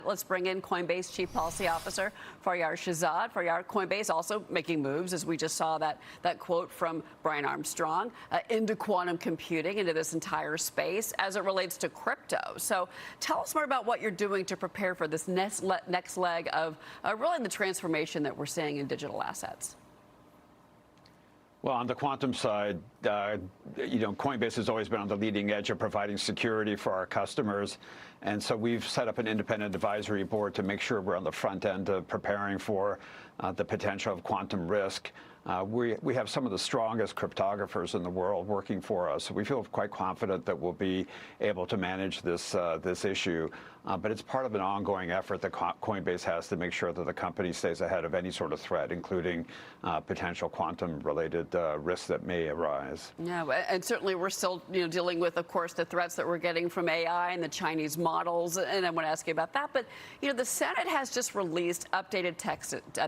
Let's bring in Coinbase Chief Policy Officer Faryar Shirzad. Faryar, Coinbase also making moves, as we just saw that quote from Brian Armstrong, into quantum computing, into this entire space as it relates to crypto. So tell us more about what you're doing to prepare for this next leg of really the transformation that we're seeing in digital assets. Well, on the quantum side, Coinbase has always been on the leading edge of providing security for our customers. And so we've set up an independent advisory board to make sure we're on the front end of preparing for the potential of quantum risk. We have some of the strongest cryptographers in the world working for us. So we feel quite confident that we'll be able to manage this issue. But it's part of an ongoing effort that Coinbase has to make sure that the company stays ahead of any sort of threat, including potential quantum-related risks that may arise. Yeah, and certainly we're still dealing with, of course, the threats that we're getting from AI and the Chinese models. And I want to ask you about that. But the Senate has just released updated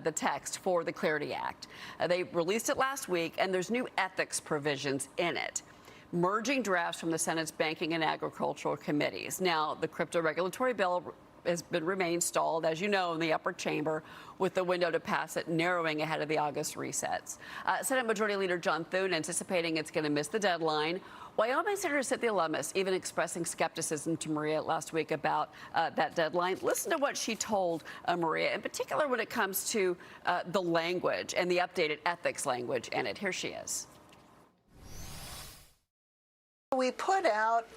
the text for the Clarity Act. They released it last week, and there's new ethics provisions in it, merging drafts from the Senate's Banking and Agricultural Committees. Now, the crypto regulatory bill remained stalled, as you know, in the upper chamber, with the window to pass it narrowing ahead of the August resets. Senate Majority Leader John Thune anticipating it's going to miss the deadline. Wyoming Senator Cynthia Lummis even expressing skepticism to Maria last week about that deadline. Listen to what she told Maria, in particular when it comes to the language and the updated ethics language in it. Here she is. We put out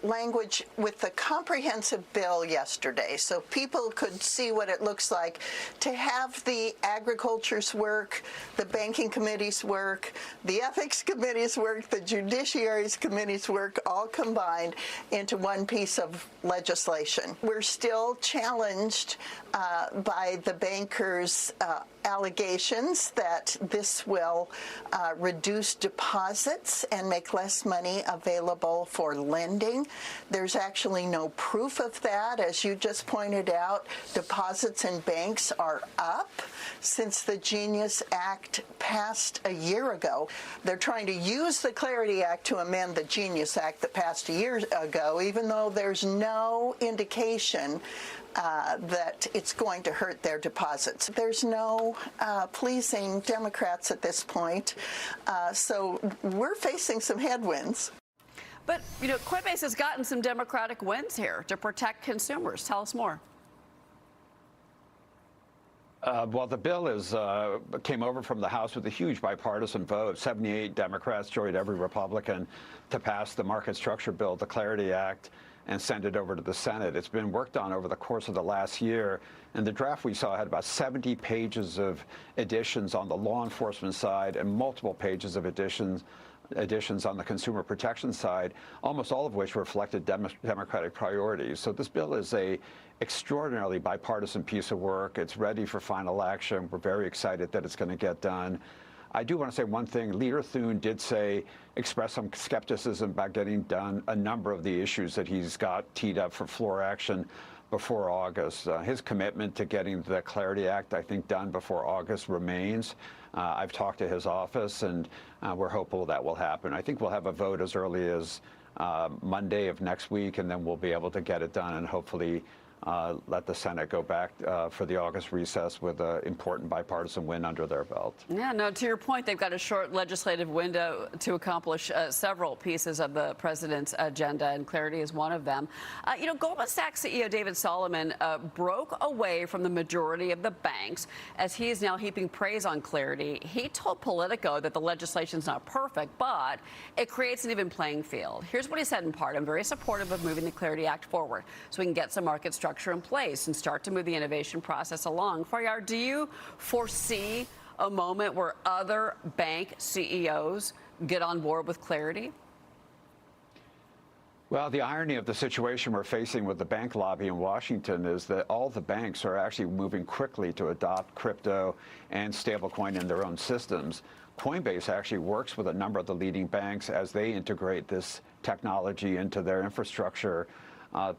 language with the comprehensive bill yesterday so people could see what it looks like to have the agriculture's work, the banking committee's work, the ethics committee's work, the judiciary's committee's work all combined into one piece of legislation. We're still challenged by the bankers' allegations that this will reduce deposits and make less money available for lending. There's actually no proof of that. As you just pointed out, deposits in banks are up since the Genius Act passed a year ago. They're trying to use the Clarity Act to amend the Genius Act that passed a year ago, even though there's no indication that it's going to hurt their deposits. There's no pleasing Democrats at this point, so we're facing some headwinds. But, Coinbase has gotten some Democratic wins here to protect consumers. Tell us more. Well, the bill came over from the House with a huge bipartisan vote. 78 Democrats joined every Republican to pass the market structure bill, the Clarity Act, and send it over to the Senate. It's been worked on over the course of the last year, and the draft we saw had about 70 pages of additions on the law enforcement side and multiple pages of additions on the consumer protection side, almost all of which reflected Democratic priorities. So this bill is an extraordinarily bipartisan piece of work. It's ready for final action. We're very excited that it's going to get done. I do want to say one thing. Leader Thune did express some skepticism about getting done a number of the issues that he's got teed up for floor action before August. His commitment to getting the Clarity Act, I think, done before August remains. I've talked to his office, and we're hopeful that will happen. I think we'll have a vote as early as Monday of next week, and then we'll be able to get it done and hopefully let the Senate go back for the August recess with an important bipartisan win under their belt. Yeah, no, to your point, they've got a short legislative window to accomplish several pieces of the president's agenda, and Clarity is one of them. Goldman Sachs CEO David Solomon broke away from the majority of the banks as he is now heaping praise on Clarity. He told Politico that the legislation's not perfect, but it creates an even playing field. Here's what he said in part. I'm very supportive of moving the Clarity Act forward so we can get some market structure in place and start to move the innovation process along. Faryar, do you foresee a moment where other bank CEOs get on board with Clarity? Well, the irony of the situation we're facing with the bank lobby in Washington is that all the banks are actually moving quickly to adopt crypto and stablecoin in their own systems. Coinbase actually works with a number of the leading banks as they integrate this technology into their infrastructure.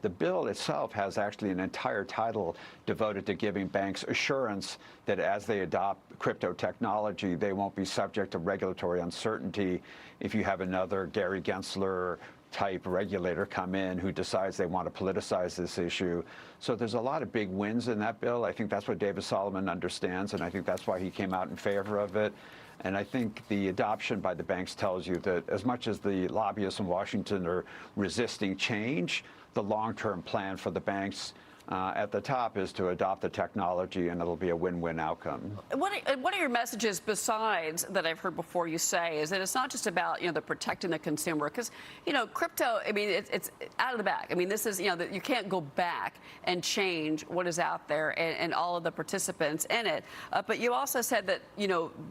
The bill itself has actually an entire title devoted to giving banks assurance that as they adopt crypto technology, they won't be subject to regulatory uncertainty if you have another Gary Gensler type regulator come in who decides they want to politicize this issue. So there's a lot of big wins in that bill. I think that's what David Solomon understands, and I think that's why he came out in favor of it. And I think the adoption by the banks tells you that as much as the lobbyists in Washington are resisting change, the long-term plan for the banks at the top is to adopt the technology, and it'll be a win-win outcome. One of your messages, besides that I've heard before you say, is that it's not just about the protecting the consumer, because crypto. I mean, it's out of the bag. I mean, this is that you can't go back and change what is out there and all of the participants in it. But you also said that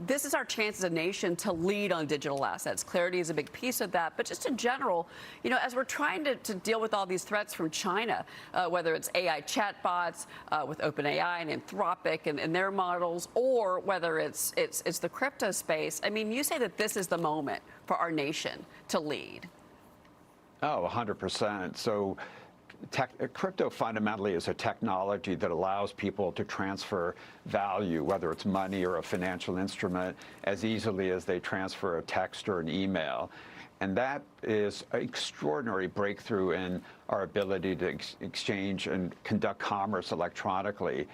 this is our chance as a nation to lead on digital assets. Clarity is a big piece of that. But just in general, as we're trying to deal with all these threats from China, whether it's AI chatbots with OpenAI and Anthropic and their models, or whether it's the crypto space. I mean, you say that this is the moment for our nation to lead. Oh, 100%. So crypto fundamentally is a technology that allows people to transfer value, whether it's money or a financial instrument, as easily as they transfer a text or an email. And that is an extraordinary breakthrough in our ability to exchange and conduct commerce electronically.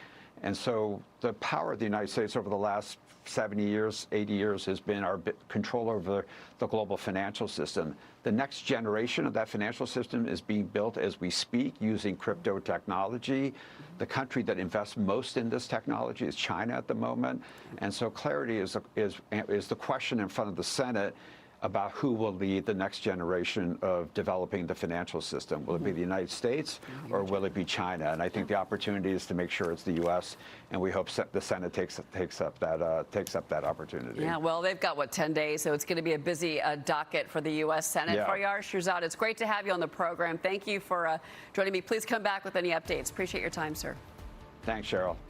And so the power of the United States over the last 70 years, 80 years has been our control over the global financial system. The next generation of that financial system is being built as we speak using crypto technology. The country that invests most in this technology is China at the moment. And so clarity is the question in front of the Senate about who will lead the next generation of developing the financial system. Will it be the United States or will it be China? And I think the opportunity is to make sure it's the U.S. and we hope the Senate takes up that opportunity. Yeah, well, they've got 10 days, so it's going to be a busy docket for the U.S. Senate. Yeah. Faryar, Shirzad, it's great to have you on the program. Thank you for joining me. Please come back with any updates. Appreciate your time, sir. Thanks, Cheryl.